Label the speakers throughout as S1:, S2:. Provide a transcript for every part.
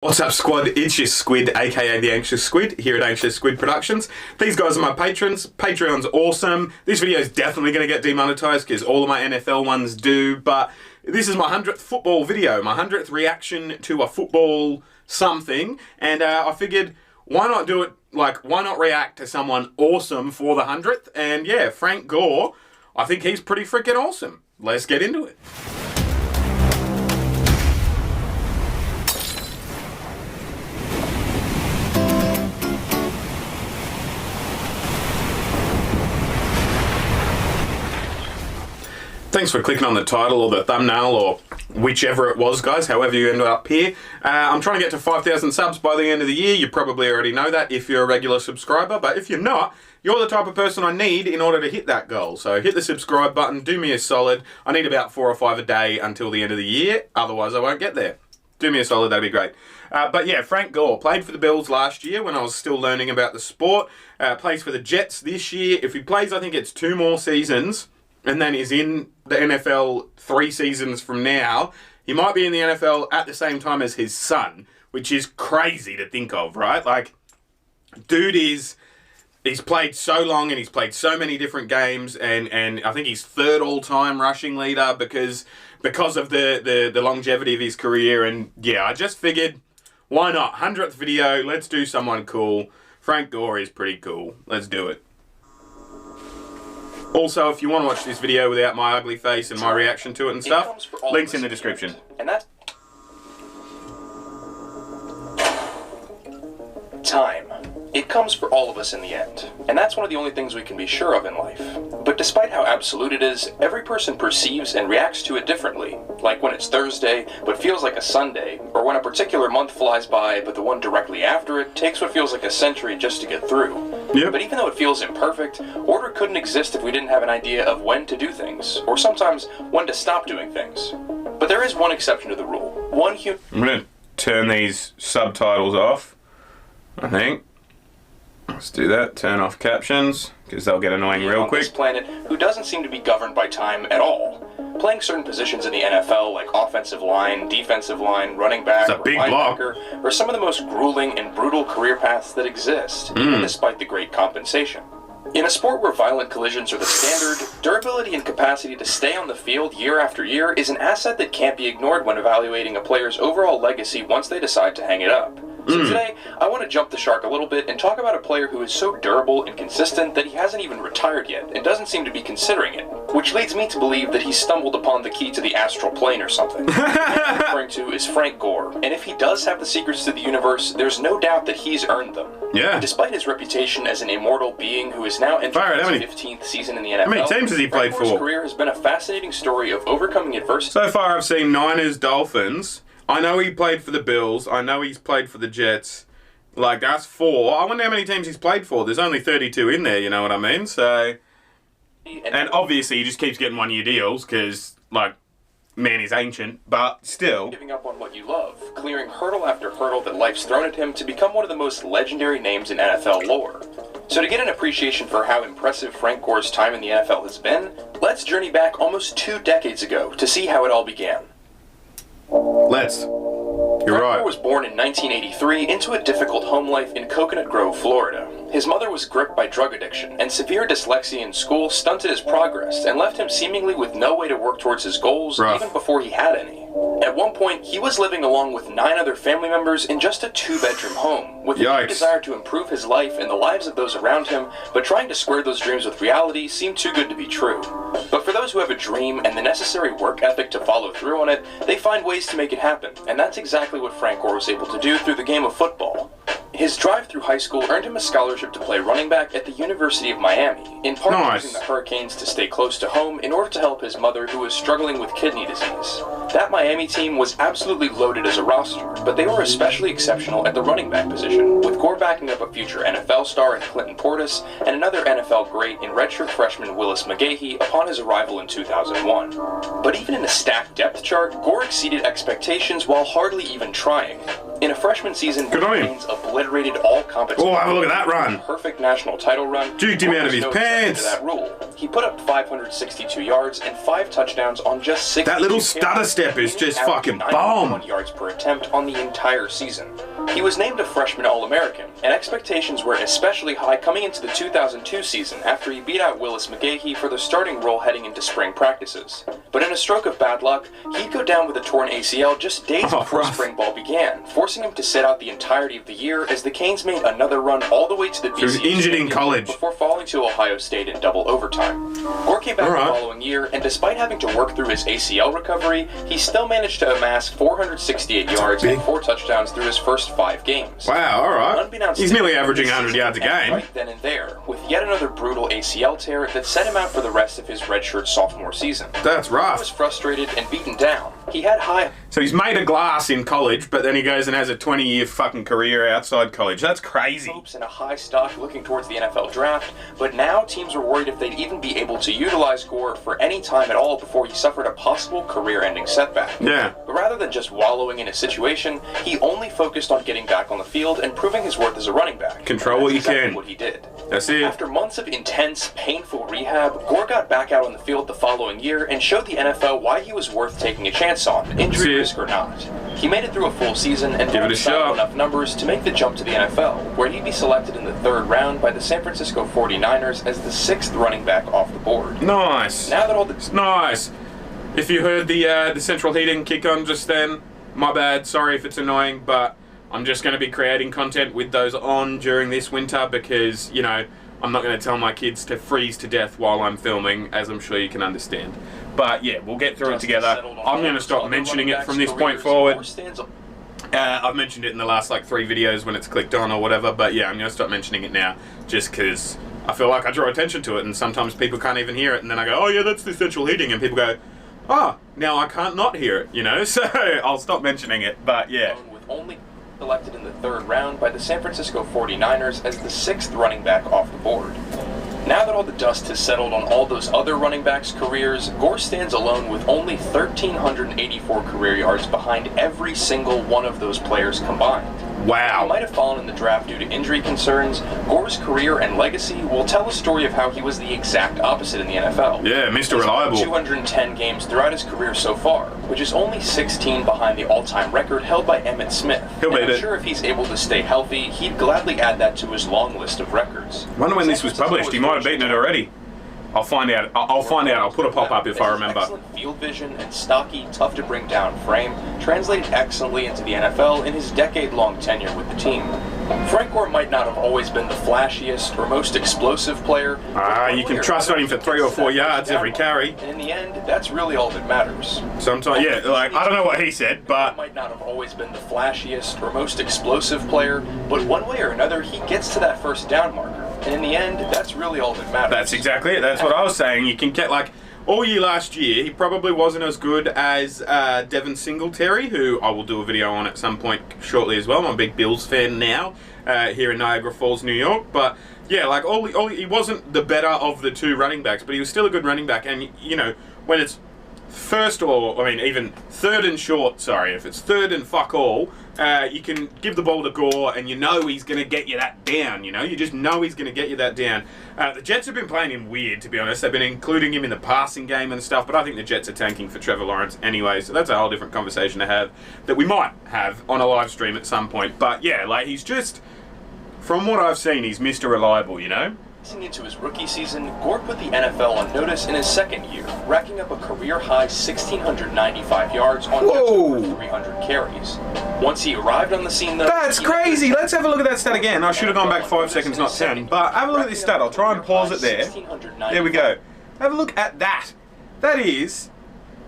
S1: What's up, squad? It's your Squid, aka the Anxious Squid, here at Anxious Squid Productions. These guys are my patrons. Patreon's awesome. This video is definitely going to get demonetized because all of my NFL ones do, but this is my 100th football video, my 100th reaction to a football something, and I figured, why not do it, why not react to someone awesome for the 100th? And yeah, Frank Gore, I think he's pretty freaking awesome. Let's get into it. Thanks for clicking on the title or the thumbnail or whichever it was, guys, however you ended up here. I'm trying to get to 5,000 subs by the end of the year. You probably already know that if you're a regular subscriber, but if you're not, you're the type of person I need in order to hit that goal. So hit the subscribe button, do me a solid. I need about 4 or 5 a day until the end of the year, otherwise I won't get there. Do me a solid, that'd be great. But yeah, Frank Gore played for the Bills last year when I was still learning about the sport. Plays for the Jets this year. If he plays, I think it's 2 more seasons, and then is in the NFL 3 seasons from now, he might be in the NFL at the same time as his son, which is crazy to think of, right? Like, dude he's played so long and he's played so many different games, and I think he's 3rd all-time rushing leader because of the longevity of his career. And yeah, I just figured, why not? 100th video, let's do someone cool. Frank Gore is pretty cool. Let's do it. Also, if you want to watch this video without my ugly face and my reaction to it and stuff, links in the description.
S2: And that's time. It comes for all of us in the end, and that's one of the only things we can be sure of in life. But despite how absolute it is, every person perceives and reacts to it differently. Like when it's Thursday, but feels like a Sunday, or when a particular month flies by, but the one directly after it takes what feels like a century just to get through.
S1: Yep.
S2: But even though it feels imperfect, order couldn't exist if we didn't have an idea of when to do things, or sometimes when to stop doing things. But there is one exception to the rule. I'm
S1: going to turn these subtitles off, I think. Let's do that. Turn off captions, because they'll get annoying real quick.
S2: This planet who doesn't seem to be governed by time at all. Playing certain positions in the NFL, like offensive line, defensive line, running back, or linebacker, are some of the most grueling and brutal career paths that exist, even despite the great compensation. In a sport where violent collisions are the standard, durability and capacity to stay on the field year after year is an asset that can't be ignored when evaluating a player's overall legacy once they decide to hang it up. So today, I want to jump the shark a little bit and talk about a player who is so durable and consistent that he hasn't even retired yet and doesn't seem to be considering it, which leads me to believe that he stumbled upon the key to the astral plane or something. What I'm referring to is Frank Gore, and if he does have the secrets to the universe, there's no doubt that he's earned them.
S1: Yeah.
S2: And despite his reputation as an immortal being who is now entering his 15th season in the NFL,
S1: how many teams has he played for?
S2: His career has been a fascinating story of overcoming adversity.
S1: So far I've seen Niners, Dolphins. I know he played for the Bills. I know he's played for the Jets. Like, that's 4. I wonder how many teams he's played for. There's only 32 in there, you know what I mean? So, and obviously he just keeps getting 1-year deals because, like, man is ancient, but still.
S2: Giving up on what you love, clearing hurdle after hurdle that life's thrown at him to become one of the most legendary names in NFL lore. So to get an appreciation for how impressive Frank Gore's time in the NFL has been, let's journey back almost 2 decades ago to see how it all began.
S1: Let's. You're right.
S2: Gore was born in 1983 into a difficult home life in Coconut Grove, Florida. His mother was gripped by drug addiction, and severe dyslexia in school stunted his progress and left him seemingly with no way to work towards his goals, even before he had any. At one point, he was living along with 9 other family members in just a 2-bedroom home, with a deep desire to improve his life and the lives of those around him, but trying to square those dreams with reality seemed too good to be true. But for those who have a dream and the necessary work ethic to follow through on it, they find ways to make it happen, and that's exactly what Frank Gore was able to do through the game of football. His drive through high school earned him a scholarship to play running back at the University of Miami, in part using the Hurricanes to stay close to home in order to help his mother, who was struggling with kidney disease. That Miami team was absolutely loaded as a roster, but they were especially exceptional at the running back position, with Gore backing up a future NFL star in Clinton Portis and another NFL great in redshirt freshman Willis McGahee upon his arrival in 2001. But even in the stacked depth chart, Gore exceeded expectations while hardly even trying. In a freshman season,
S1: Good on him.
S2: Canes obliterated all competition.
S1: Oh, have a look at that run.
S2: Perfect national title run.
S1: Juked him out of his
S2: No exception
S1: pants.
S2: to that rule. He put up 562 yards and 5 touchdowns on just 6.
S1: That little stutter step is just fucking bomb.
S2: Yards per attempt on the entire season. He was named a freshman All-American, and expectations were especially high coming into the 2002 season after he beat out Willis McGahee for the starting role heading into spring practices. But in a stroke of bad luck, he'd go down with a torn ACL just days before spring ball began, forcing him to sit out the entirety of the year as the Canes made another run all the way to the BCS.
S1: He was injured in college
S2: before falling to Ohio State in double overtime. Gore came back the following year, and despite having to work through his ACL recovery, he still managed to amass 468 yards and 4 touchdowns through his first 5 games.
S1: Wow, alright.
S2: Unbeknownst
S1: He's
S2: to
S1: nearly
S2: him,
S1: averaging
S2: this
S1: 100 yards a
S2: season ended
S1: game.
S2: Right then and there, with yet another brutal ACL tear that set him out for the rest of his redshirt sophomore season.
S1: That's
S2: He
S1: rough.
S2: was frustrated and beaten down. He had high
S1: So he's made of glass in college, but then he goes and has a 20-year fucking career outside college. That's crazy.
S2: hopes and a high stock looking towards the NFL draft, but now teams were worried if they'd even be able to utilize Gore for any time at all before he suffered a possible career-ending setback.
S1: Yeah.
S2: But rather than just wallowing in a situation, he only focused on getting back on the field and proving his worth as a running back.
S1: Control what you
S2: That's exactly
S1: can.
S2: what he did.
S1: That's it.
S2: After months of intense, painful rehab, Gore got back out on the field the following year and showed the NFL why he was worth taking a chance on, injury risk or not. He made it through a full season and
S1: Give it a shot.
S2: enough numbers to make the jump to the NFL, where he'd be selected in the 3rd round by the San Francisco 49ers as the 6th running back off the board.
S1: Nice.
S2: Now that all the
S1: Nice. If you heard the central heating kick on just then, my bad. Sorry if it's annoying, but I'm just going to be creating content with those on during this winter because, you know, I'm not going to tell my kids to freeze to death while I'm filming, as I'm sure you can understand. But yeah, we'll get through it together. I'm going to stop mentioning it from this point forward. I've mentioned it in the last like 3 videos when it's clicked on or whatever, but yeah, I'm going to stop mentioning it now just because I feel like I draw attention to it and sometimes people can't even hear it and then I go, oh yeah, that's the central heating, and people go, oh, now I can't not hear it, you know, so I'll stop mentioning it, but yeah.
S2: With only selected in the 3rd round by the San Francisco 49ers as the 6th running back off the board. Now that all the dust has settled on all those other running backs' careers, Gore stands alone with only 1,384 career yards behind every single one of those players combined.
S1: Wow.
S2: He might have fallen in the draft due to injury concerns. Gore's career and legacy will tell a story of how he was the exact opposite in the NFL.
S1: Yeah, Mr. Reliable.
S2: 210 games throughout his career so far, which is only 16 behind the all-time record held by Emmitt Smith.
S1: He'll beat
S2: I'm
S1: it.
S2: sure if he's able to stay healthy, he'd gladly add that to his long list of records.
S1: Wonder when this was published. He might have beaten it already. I'll find out. I'll find out. I'll put a pop-up if I remember.
S2: Excellent field vision and stocky, tough-to-bring-down frame translated excellently into the NFL in his decade-long tenure with the team. Frank Gore might not have always been the flashiest or most explosive player.
S1: You can trust on him for 3 or 4 yards every carry.
S2: And in the end, that's really all that matters.
S1: Sometimes, yeah, like, I don't know what he said, but
S2: Might not have always been the flashiest or most explosive player, but one way or another, he gets to that first down marker. And in the end, that's really all that matters.
S1: that's exactly it. That's what I was saying. You can get, like, all year last year, he probably wasn't as good as Devin Singletary, who I will do a video on at some point shortly as well. I'm a big Bills fan now, here in Niagara Falls, New York. But yeah, like he wasn't the better of the 2 running backs, but he was still a good running back. And you know, when it's first or I mean even 3rd and short, sorry, if it's 3rd and fuck all, you can give the ball to Gore and you know he's going to get you that down, you know? You just know he's going to get you that down. The Jets have been playing him weird, to be honest. They've been including him in the passing game and stuff, but I think the Jets are tanking for Trevor Lawrence anyway, so that's a whole different conversation to have that we might have on a live stream at some point. But yeah, like he's just, from what I've seen, he's Mr. Reliable, you know?
S2: Into his rookie season, Gore put the NFL on notice in his 2nd year, racking up a career-high 1,695 yards on just over 300 carries. Once he arrived on the scene, though...
S1: That's crazy! Let's have a look at that stat again. I should have gone back 5 seconds, not 10. But have a look at this stat. I'll try and pause it there. There we go. Have a look at that. That is,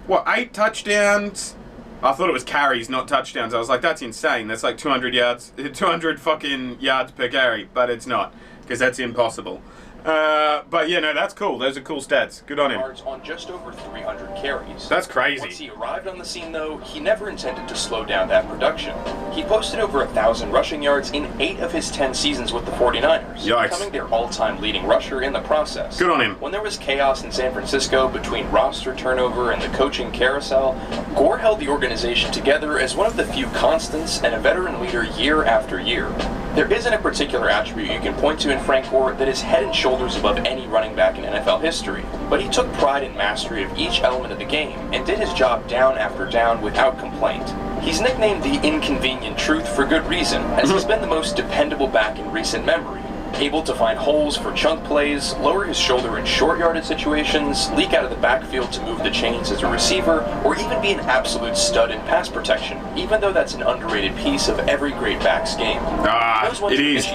S1: what, 8 touchdowns? I thought it was carries, not touchdowns. I was like, that's insane. That's like 200 yards, 200 fucking yards per carry. But it's not, because that's impossible. But yeah, no, that's cool. Those are cool stats. Good on him.
S2: Yards on just over 300 carries.
S1: That's crazy.
S2: Once he arrived on the scene, though, he never intended to slow down that production. He posted over 1,000 rushing yards in 8 of his 10 seasons with the 49ers,
S1: Yikes.
S2: becoming their all-time leading rusher in the process.
S1: Good on him.
S2: When there was chaos in San Francisco between roster turnover and the coaching carousel, Gore held the organization together as one of the few constants and a veteran leader year after year. There isn't a particular attribute you can point to in Frank Gore that is head and shoulders above any running back in NFL history, but he took pride in mastery of each element of the game and did his job down after down without complaint. He's nicknamed the inconvenient truth for good reason, as he's been the most dependable back in recent memory. Able to find holes for chunk plays, lower his shoulder in short yardage situations, leak out of the backfield to move the chains as a receiver, or even be an absolute stud in pass protection, even though that's an underrated piece of every great back's game.
S1: It is.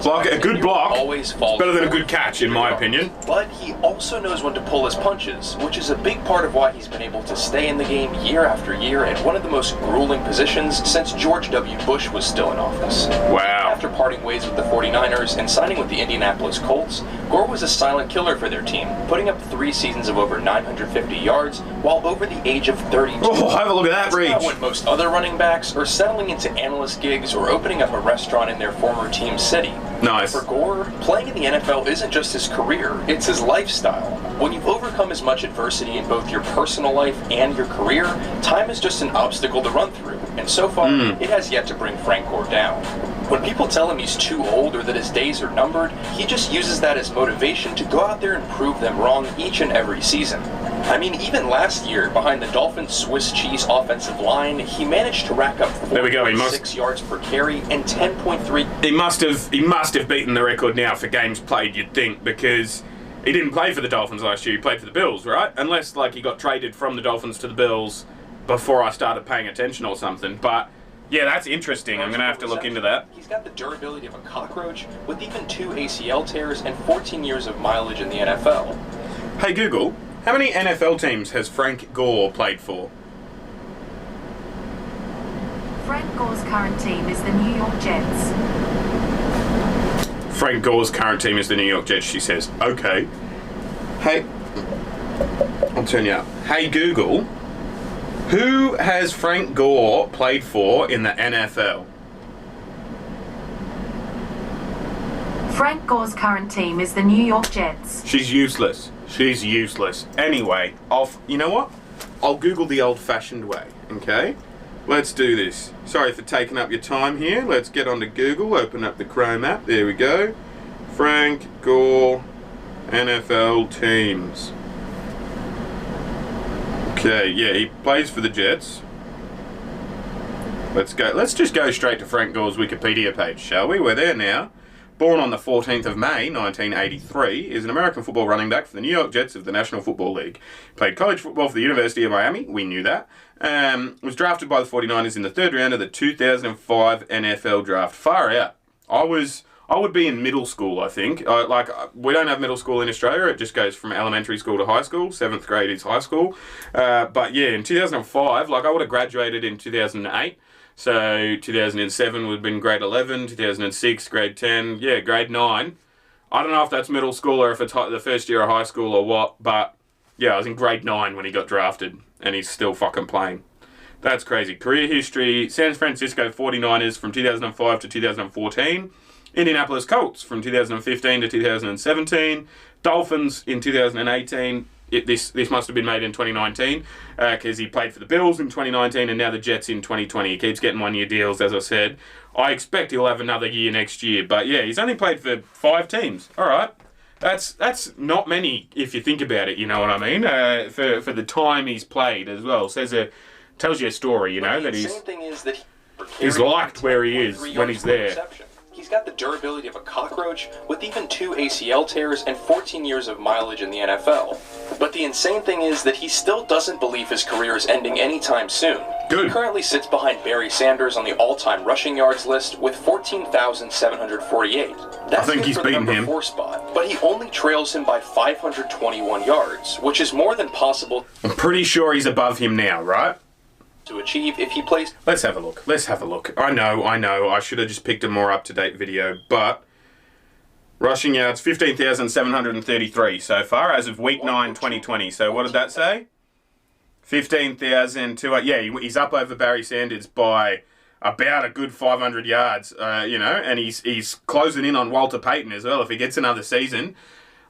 S1: Block, a good block.
S2: Always falls
S1: better than a good catch, in my opinion.
S2: But he also knows when to pull his punches, which is a big part of why he's been able to stay in the game year after year at one of the most grueling positions since George W. Bush was still in office.
S1: Wow.
S2: After parting ways with the 49ers and signing with the Indianapolis Colts, Gore was a silent killer for their team, putting up 3 seasons of over 950 yards while over the age of 32.
S1: Oh, have a look at that reach.
S2: That's not when most other running backs are settling into analyst gigs or opening up a restaurant in their former team's city.
S1: Nice.
S2: For Gore, playing in the NFL isn't just his career, it's his lifestyle. When you've overcome as much adversity in both your personal life and your career, time is just an obstacle to run through, and so far, it has yet to bring Frank Gore down. When people tell him he's too old or that his days are numbered, he just uses that as motivation to go out there and prove them wrong each and every season. I mean, even last year, behind the Dolphins' Swiss cheese offensive line, he managed to rack up 4.6 yards per carry and 10.3.
S1: He must have beaten the record now for games played, you'd think, because he didn't play for the Dolphins last year. He played for the Bills, right? Unless, like, he got traded from the Dolphins to the Bills before I started paying attention or something. But yeah, that's interesting. I'm going to have to look into that.
S2: He's got the durability of a cockroach with even 2 ACL tears and 14 years of mileage in the NFL.
S1: Hey Google, how many NFL teams has Frank Gore played for?
S3: Frank Gore's current team is the New York Jets.
S1: Frank Gore's current team is the New York Jets, she says. Okay. Hey, I'll turn you up. Hey Google, who has Frank Gore played for in the NFL?
S3: Frank Gore's current team is the New York Jets.
S1: She's useless. She's useless. Anyway, you know what? I'll Google the old-fashioned way, okay? Let's do this. Sorry for taking up your time here. Let's get onto Google, open up the Chrome app. There we go. Frank Gore NFL teams. Okay, yeah, he plays for the Jets. Let's go. Let's just go straight to Frank Gore's Wikipedia page, shall we? We're there now. Born on the 14th of May, 1983, is an American football running back for the New York Jets of the National Football League. Played college football for the University of Miami. We knew that. Was drafted by the 49ers in the 3rd round of the 2005 NFL Draft. Far out. I would be in middle school, I think. We don't have middle school in Australia. It just goes from elementary school to high school. 7th grade is high school. But yeah, in 2005, I would have graduated in 2008. So 2007 would have been grade 11, 2006, grade 10, yeah, grade 9. I don't know if that's middle school or if it's the first year of high school or what, but yeah, I was in grade 9 when he got drafted, and he's still fucking playing. That's crazy. Career history: San Francisco 49ers from 2005 to 2014, Indianapolis Colts from 2015 to 2017, Dolphins in 2018. This must have been made in 2019 because he played for the Bills in 2019 and now the Jets in 2020. He keeps getting 1-year deals, as I said. I expect he'll have another year next year. But yeah, he's only played for 5 teams. All right. That's not many if you think about it, you know what I mean? For the time he's played as well. Tells you a story, you know, that he's liked where he is when he's there.
S2: He's got the durability of a cockroach with even 2 ACL tears and 14 years of mileage in the NFL. But the insane thing is that he still doesn't believe his career is ending anytime soon.
S1: Good.
S2: He currently sits behind Barry Sanders on the all-time rushing yards list with 14,748.
S1: I think he's beaten him.
S2: 4 spot, but he only trails him by 521 yards, which is more than possible.
S1: I'm pretty sure he's above him now, right?
S2: To achieve if he plays.
S1: Let's have a look. I know. I should have just picked a more up-to-date video, but Rushing yards, 15,733 so far as of week 9, 2020. So what did that say? 15,200. Yeah, he's up over Barry Sanders by about a good 500 yards, and he's closing in on Walter Payton as well. If he gets another season,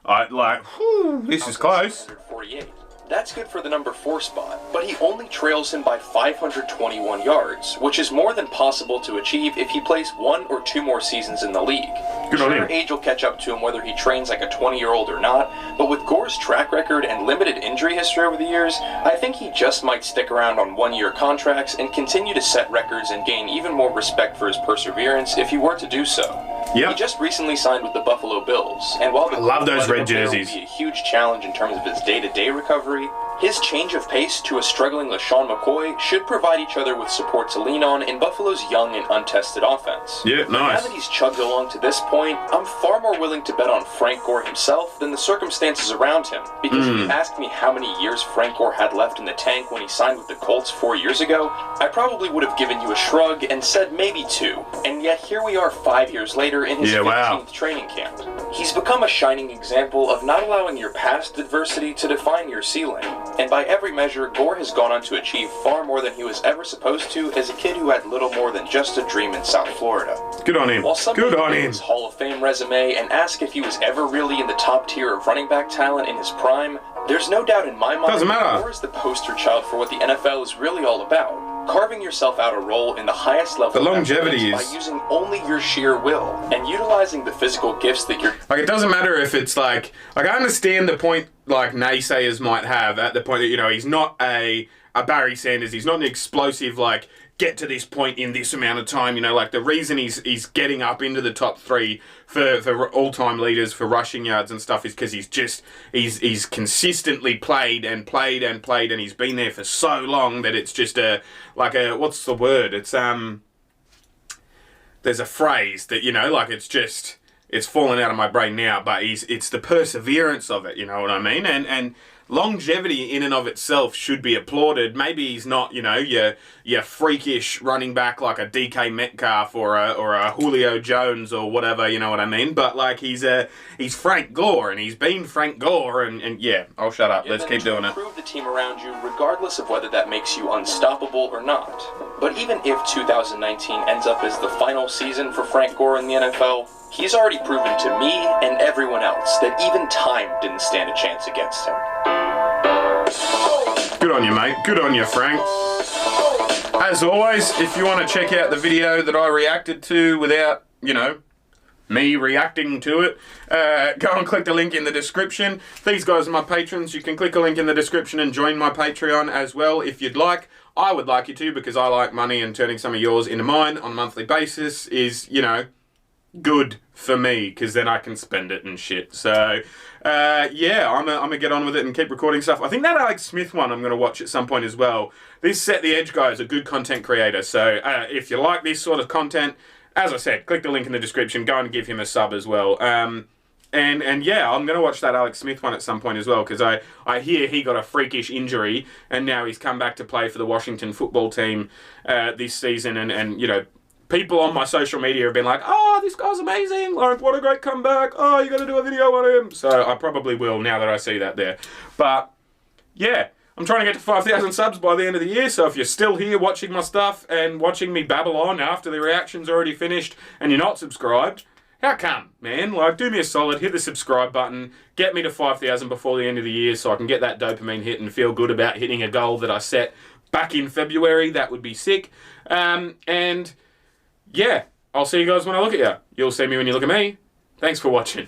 S1: this is close.
S2: 148. That's good for the number 4 spot, but he only trails him by 521 yards, which is more than possible to achieve if he plays 1 or 2 more seasons in the league.
S1: Good on him.
S2: Sure, age will catch up to him whether he trains like a 20-year-old or not, but with Gore's track record and limited injury history over the years, I think he just might stick around on 1-year contracts and continue to set records and gain even more respect for his perseverance if he were to do so.
S1: Yep.
S2: He just recently signed with the Buffalo Bills, and while the
S1: I love those red jerseys.
S2: will be a huge challenge in terms of his day-to-day recovery, his change of pace to a struggling LaShawn McCoy should provide each other with support to lean on in Buffalo's young and untested offense.
S1: Yeah, nice.
S2: Now that he's chugged along to this point, I'm far more willing to bet on Frank Gore himself than the circumstances around him. Because if you asked me how many years Frank Gore had left in the tank when he signed with the Colts 4 years ago, I probably would have given you a shrug and said maybe 2. And yet here we are 5 years later in his 15th training camp. He's become a shining example of not allowing your past adversity to define your ceiling. And by every measure, Gore has gone on to achieve far more than he was ever supposed to as a kid who had little more than just a dream in South Florida.
S1: Good on him.
S2: While some
S1: Good
S2: may
S1: on
S2: look at
S1: him.
S2: his Hall of Fame resume and ask if he was ever really in the top tier of running back talent in his prime, there's no doubt in my mind
S1: Doesn't matter.
S2: Gore is the poster child for what the NFL is really all about. Carving yourself out a role in the highest level
S1: The longevity
S2: by
S1: is...
S2: using only your sheer will and utilizing the physical gifts that you're...
S1: Like, it doesn't matter if it's like I understand the point, like, naysayers might have at the point that, he's not a Barry Sanders. He's not an explosive, like, get to this point in this amount of time. Like, the reason he's getting up into the top 3 for all-time leaders for rushing yards and stuff is because he's consistently played, and he's been there for so long that it's just what's the word? It's, there's a phrase that, it's fallen out of my brain now, but it's the perseverance of it, you know what I mean? And longevity in and of itself should be applauded. Maybe he's not, your freakish running back like a DK Metcalf or a Julio Jones or whatever, you know what I mean? But like he's Frank Gore, and he's been Frank Gore, and yeah, I'll shut up. Let's keep doing it.
S2: Improve the team around you, regardless of whether that makes you unstoppable or not. But even if 2019 ends up as the final season for Frank Gore in the NFL, he's already proven to me and everyone else that even time didn't stand a chance against him.
S1: Good on you, mate. Good on you, Frank. As always, if you want to check out the video that I reacted to without, me reacting to it, go and click the link in the description. These guys are my patrons. You can click a link in the description and join my Patreon as well if you'd like. I would like you to, because I like money, and turning some of yours into mine on a monthly basis is, good for me, because then I can spend it and shit. So, yeah, I'm gonna get on with it and keep recording stuff. I think that Alex Smith one I'm gonna watch at some point as well. This Set the Edge guy is a good content creator, so if you like this sort of content, as I said, click the link in the description. Go and give him a sub as well. And yeah, I'm gonna watch that Alex Smith one at some point as well, because I hear he got a freakish injury and now he's come back to play for the Washington football team this season, and people on my social media have been like, oh, this guy's amazing, like, what a great comeback, oh, you got to do a video on him. So I probably will now that I see that there. But, yeah, I'm trying to get to 5,000 subs by the end of the year, so if you're still here watching my stuff and watching me babble on after the reaction's already finished and you're not subscribed, how come, man? Like, do me a solid, hit the subscribe button, get me to 5,000 before the end of the year so I can get that dopamine hit and feel good about hitting a goal that I set back in February. That would be sick. And... yeah, I'll see you guys when I look at you. You'll see me when you look at me. Thanks for watching.